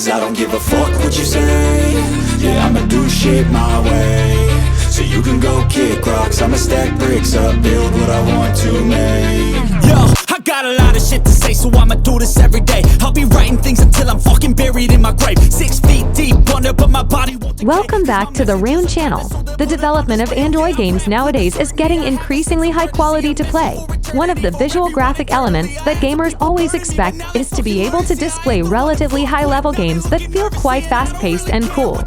Cause I don't give a fuck what you say. Yeah, I'ma do shit my way. So you can go kick rocks, I'ma stack bricks up, build what I want to make. Yo, I got a lot of shit to say, so I'ma do this every day. I'll be writing things until I'm fucking buried in my grave. 6 feet deep under, but my body won't. Welcome back to the Rune channel. The development of Android games nowadays is getting increasingly high quality to play. One of the visual graphic elements that gamers always expect is to be able to display relatively high-level games that feel quite fast-paced and cool.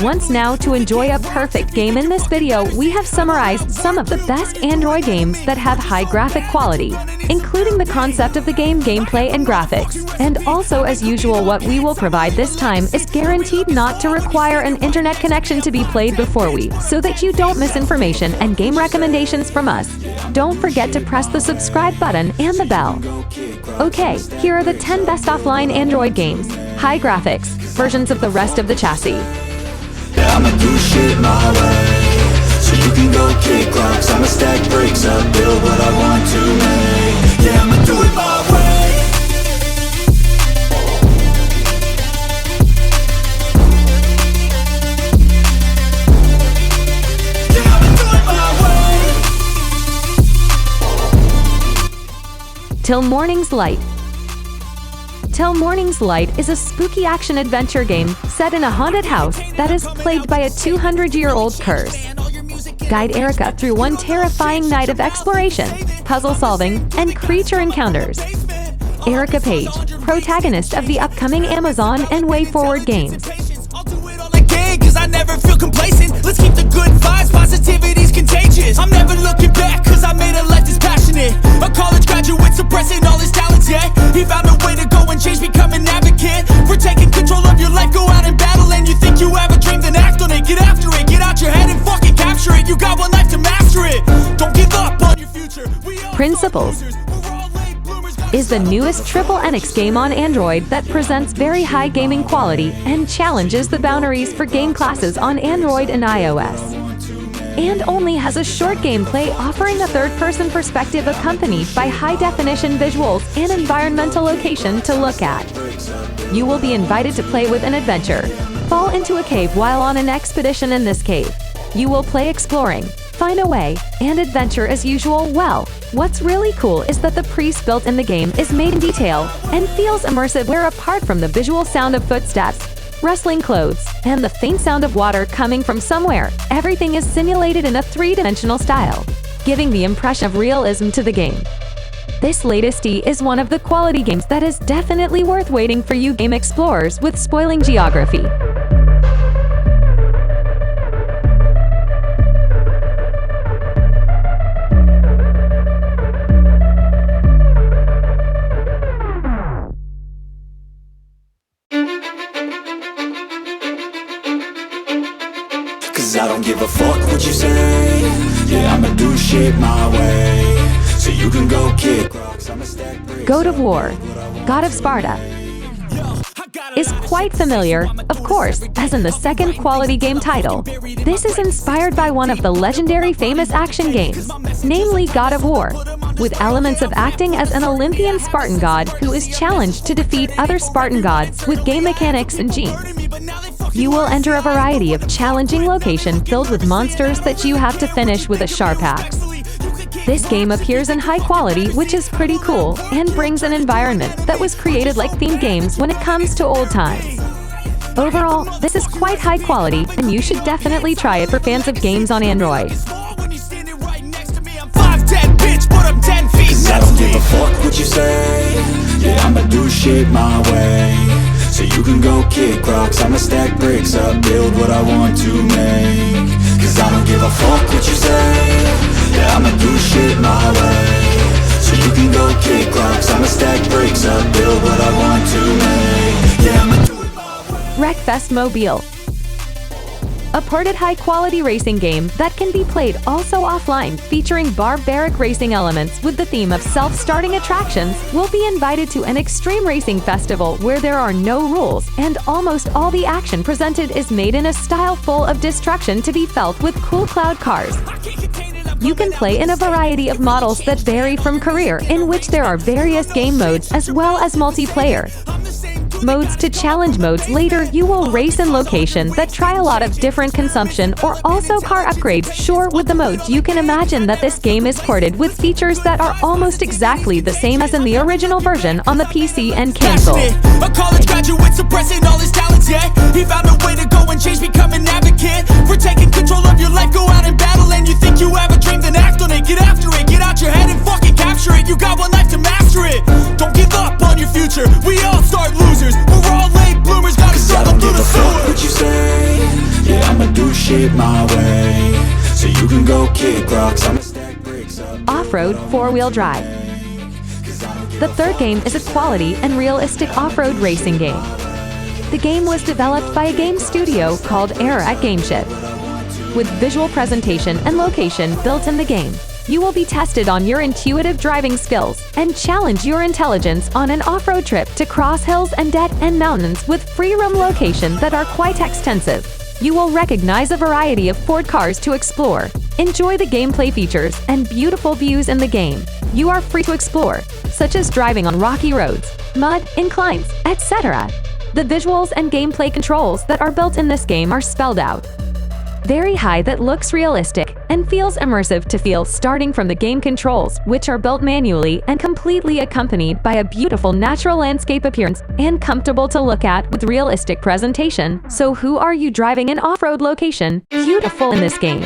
Once now, to enjoy a perfect game in this video, we have summarized some of the best Android games that have high graphic quality, including the concept of the game, gameplay, and graphics. And also, as usual, what we will provide this time is guaranteed not to require an internet connection to be played before so that you don't miss information and game recommendations from us. Don't forget to press the subscribe button and the bell. Okay, here are the 10 best offline Android games. High graphics, versions of the rest of the chassis. Yeah, I'ma do shit my way. So you can go kick rocks, I'ma stack bricks up, build what I want to make. Yeah, I'ma do it my way. Yeah, I'ma do it my way. Till Morning's Light. Till Morning's Light is a spooky action-adventure game set in a haunted house that is plagued by a 200-year-old curse. Guide Erica through one terrifying night of exploration, puzzle-solving, and creature encounters. Erica Page, protagonist of the upcoming Amazon and WayForward games. Cause I never feel complacent. Let's keep the good vibes, positivity's contagious. I'm never looking back, cause I made a life that's passionate. A college graduate suppressing all his talents, yeah. He found a way to go and change, become an advocate for taking control of your life, go out and battle. And you think you have a dream, then act on it. Get after it, get out your head and fucking capture it. You got one life to master it. Don't give up on your future. Principles is the newest Triple Enix game on Android that presents very high gaming quality and challenges the boundaries for game classes on Android and iOS. And only has a short gameplay offering a third-person perspective accompanied by high-definition visuals and environmental location to look at. You will be invited to play with an adventure. Fall into a cave while on an expedition in this cave. You will play exploring, find a way, and adventure as usual. Well, what's really cool is that the pre-built in the game is made in detail and feels immersive, where apart from the visual sound of footsteps, rustling clothes, and the faint sound of water coming from somewhere, everything is simulated in a three-dimensional style, giving the impression of realism to the game. This latest is one of the quality games that is definitely worth waiting for you game explorers with spoiling geography. Cause I don't give a fuck what you say. Yeah, I'ma do shit my way. So you can go kick rocks, I'ma stack bricks. God of War, God of Sparta, is quite familiar, of course, as in the second quality game title. This is inspired by one of the legendary famous action games, namely God of War, with elements of acting as an Olympian Spartan god who is challenged to defeat other Spartan gods with game mechanics and genes. You will enter a variety of challenging locations filled with monsters that you have to finish with a sharp axe. This game appears in high quality, which is pretty cool, and brings an environment that was created like themed games when it comes to old times. Overall, this is quite high quality, and you should definitely try it for fans of games on Android. Cause I don't give a fuck what you say. Yeah, I'ma do shit my way. So you can go kick rocks, I'ma stack bricks up, build what I want to make. Cause I don't give a fuck what you say. Yeah, I'ma do shit my way. So you can go kick rocks, I'ma stack bricks up, build what I want to make. Yeah, I'ma do it my way. Wreckfest Mobile, a ported high-quality racing game that can be played also offline, featuring barbaric racing elements with the theme of self-starting attractions, will be invited to an extreme racing festival where there are no rules and almost all the action presented is made in a style full of destruction to be felt with cool cloud cars. You can play in a variety of models that vary from career, in which there are various game modes as well as multiplayer. modes to challenge modes. Later, you will race in locations that try a lot of different consumption or also car upgrades. Sure, with the modes, you can imagine that this game is ported with features that are almost exactly the same as in the original version on the PC and console. A college graduate suppressing all his talents, yeah. He found a way to go and change, become an advocate for taking control of your life. Go out and battle, and you think you have a dream, then act on it. Get after it, get out your head and fucking capture it. You got one life to master it. Don't give up on your future. We all start losers. We're all late bloomers. Gotta struggle through the sewer. What you say? Yeah, I'ma do shit my way. So you can go kick rocks. I'ma stack bricks up. Off-road 4-wheel drive. The third game is a quality and realistic off-road racing game. The game was developed by a game studio called Error at GameShift. With visual presentation and location built in the game, you will be tested on your intuitive driving skills and challenge your intelligence on an off-road trip to cross hills and dead-end mountains with free-roam locations that are quite extensive. You will recognize a variety of Ford cars to explore. Enjoy the gameplay features and beautiful views in the game. You are free to explore, such as driving on rocky roads, mud, inclines, etc. The visuals and gameplay controls that are built in this game are spelled out very high, that looks realistic and feels immersive to feel, starting from the game controls, which are built manually and completely accompanied by a beautiful natural landscape appearance and comfortable to look at with realistic presentation. So who are you driving an off-road location? Beautiful in this game.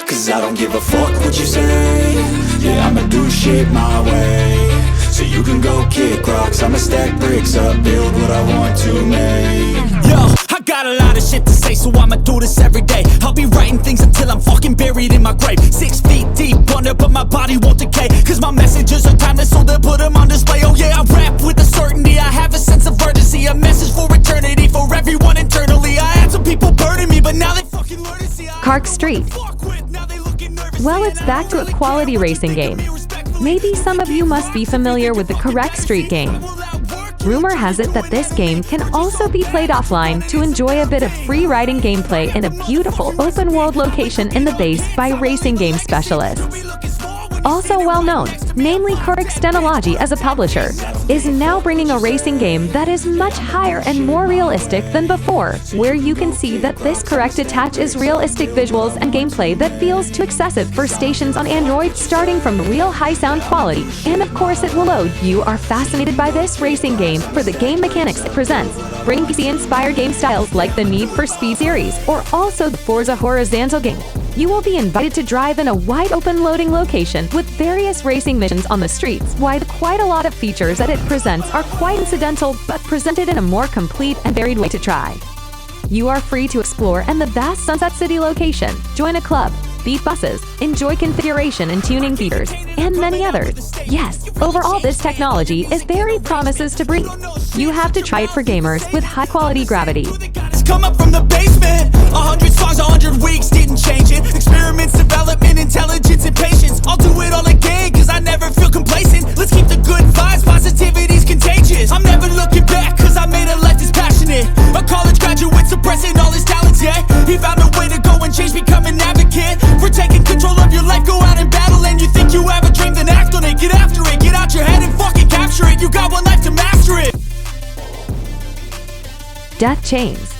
Cause I don't give a fuck what you say. Yeah, I'ma do shit my way. So you can go kick rocks. I'ma stack bricks up, build what I want to make. Yo, I got a lot of shit to say, so I'ma do this every day. I'll be writing things until I'm fucking buried in my grave. 6 feet deep under, but my body won't decay. Cause my messages are timeless, so they'll put them on display. Oh yeah, I rap with a certainty. I have a sense of urgency, a message for eternity, for everyone internally. I had some people burning me, but now they fucking learn to see. Kark Street. Well, it's back to a quality racing game. Maybe some of you must be familiar with the Kark Street game. Rumor has it that this game can also be played offline to enjoy a bit of free riding gameplay in a beautiful open-world location in the base by racing game specialists. Also well known, namely Kark Stenology as a publisher, is now bringing a racing game that is much higher and more realistic than before, where you can see that this correct attach is realistic visuals and gameplay that feels too excessive for stations on Android, starting from real high sound quality, and of course it will load. You are fascinated by this racing game for the game mechanics it presents, bringing PC-inspired game styles like the Need for Speed series or also the Forza Horizon game. You will be invited to drive in a wide open loading location with various racing missions on the streets, while quite a lot of features that it presents are quite incidental but presented in a more complete and varied way to try. You are free to explore and the vast Sunset City location, join a club, beat buses, enjoy configuration and tuning features, and many others. Yes, overall this technology is very promises to breathe. You have to try it for gamers with high quality gravity. Come up from the basement. 100 songs, 100 weeks, didn't change it. Experiments, development, intelligence, and patience. I'll do it all again, cause I never feel complacent. Let's keep the good vibes, positivity's contagious. I'm never looking back, cause I made a life that's passionate. A college graduate suppressing all his talents, yeah. He found a way to go and change, become an advocate for taking control of your life. Go out and battle, and you think you have a dream, then act on it. Get after it, get out your head and fucking capture it. You got one life to master it. Death Chains.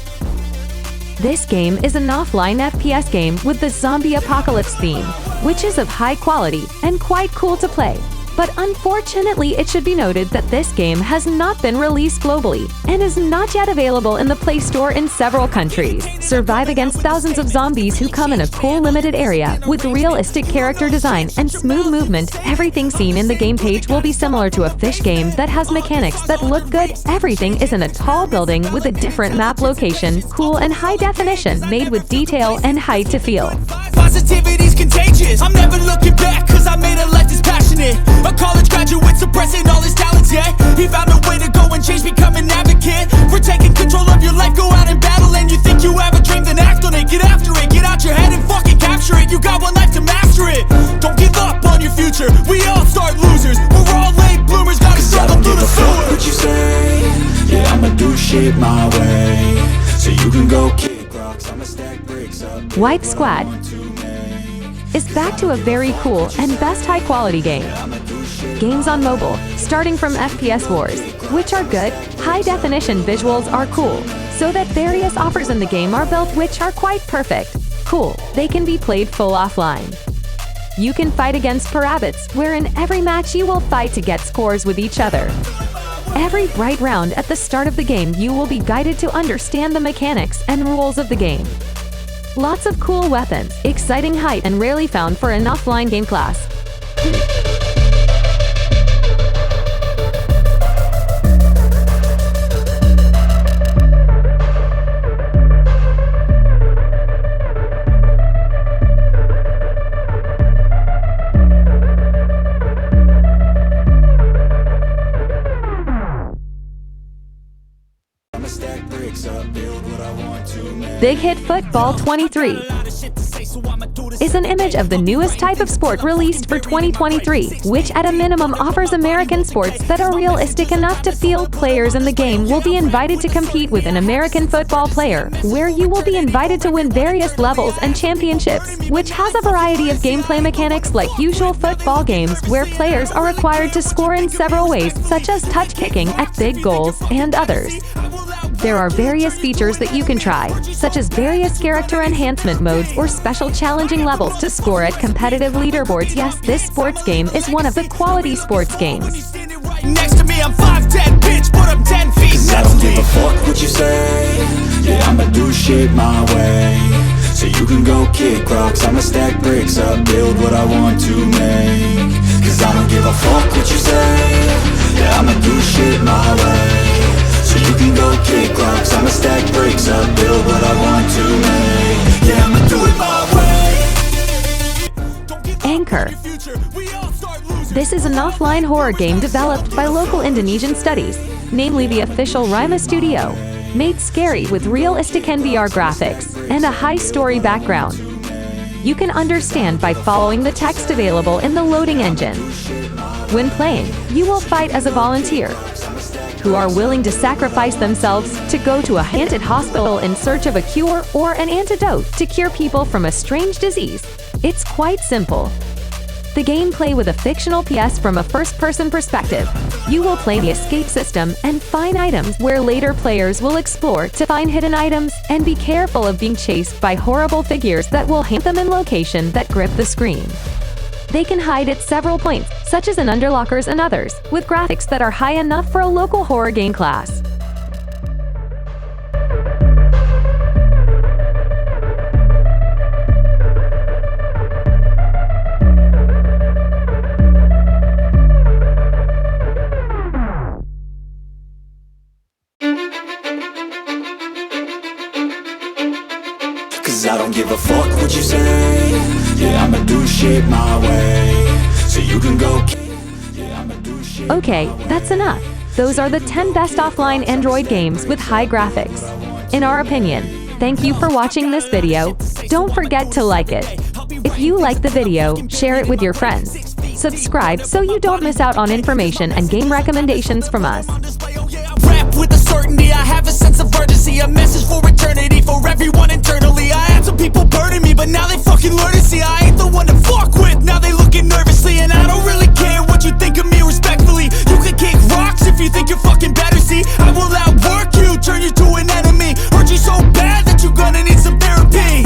This game is an offline FPS game with the zombie apocalypse theme, which is of high quality and quite cool to play. But unfortunately, it should be noted that this game has not been released globally and is not yet available in the Play Store in several countries. Survive against thousands of zombies who come in a cool limited area with realistic character design and smooth movement. Everything seen in the game page will be similar to a fish game that has mechanics that look good. Everything is in a tall building with a different map location, cool and high definition, made with detail and height to feel. Positivity's contagious. I'm never looking back, cause I made a life that's passionate. A college graduate suppressing all his talents, yeah. He found a way to go and change, become an advocate for taking control of your life. Go out and battle, and you think you have a dream, then act on it. Get after it, get out your head and fucking capture it. You got one life to master it. Don't give up on your future. We all start losers. We're all late bloomers. Gotta struggle through the sewer. What you say? Yeah, I'ma do shit my way. So you can go kick rocks. I'ma stack bricks up. Wipe Squad is back to a very cool and best high quality game. Games on mobile, starting from FPS Wars, which are good, high-definition visuals are cool, so that various offers in the game are built which are quite perfect. Cool, they can be played full offline. You can fight against Parabits, where in every match you will fight to get scores with each other. Every bright round at the start of the game you will be guided to understand the mechanics and rules of the game. Lots of cool weapons, exciting height and rarely found for an offline game class. Big Hit Football 23 is an image of the newest type of sport released for 2023, which at a minimum offers American sports that are realistic enough to feel. Players in the game will be invited to compete with an American football player, where you will be invited to win various levels and championships, which has a variety of gameplay mechanics like usual football games, where players are required to score in several ways, such as touch kicking at big goals and others. There are various features that you can try, such as various character enhancement modes or special challenging levels to score at competitive leaderboards. Yes, this sports game is one of the quality sports games. Next to me, I'm 5'10", bitch, but I'm 10 feet. Cause I don't give a fuck what you say. Yeah, I'ma do shit my way. So you can go kick rocks, I'ma stack bricks up, build what I want to make. Cause I don't give a fuck what you say. Yeah, I'ma do shit my way. So you can go kick rocks, I'ma stack bricks up, build what I want to make. Yeah, I'ma do it my way. Anchor. This is an offline horror game developed by local Indonesian studies, namely the official Rima Studio, made scary with realistic NVR graphics and a high story background. You can understand by following the text available in the loading engine. When playing, you will fight as a volunteer, who are willing to sacrifice themselves to go to a haunted hospital in search of a cure or an antidote to cure people from a strange disease. It's quite simple. The gameplay with a fictional PS from a first-person perspective. You will play the escape system and find items where later players will explore to find hidden items and be careful of being chased by horrible figures that will haunt them in location that grip the screen. They can hide at several points, such as in underlockers and others, with graphics that are high enough for a local horror game class. Cause I don't give a fuck what you say. Yeah, I'ma do shit my way. So you can go. Yeah, I'ma do shit. Okay, that's enough. Those are the 10 best offline Android games with high graphics, in our opinion. Thank you for watching this video. Don't forget to like it. If you like the video, share it with your friends. Subscribe so you don't miss out on information and game recommendations from us. Rap with a certainty, I have a sense of urgency, a message for eternity, for everyone internally. I had some people burning me, but now they fucking learn to see I ain't the one to fuck with, now they looking nervously. And I don't really care what you think of me respectfully. You can kick rocks if you think you're fucking better, see I will outwork you, turn you to an enemy. Hurt you so bad that you're gonna need some therapy.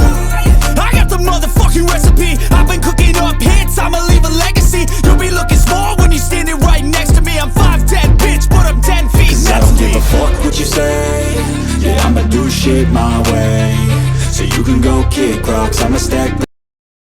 I got the motherfucking recipe, I've been cooking up hits, I'ma leave a legacy. You'll be looking small when you're standing right next to me. I'm 5'10", bitch, but I'm 10 feet. I don't give a fuck what you say. Yeah, I'ma do shit my way. So you can go kick rocks, I'ma stack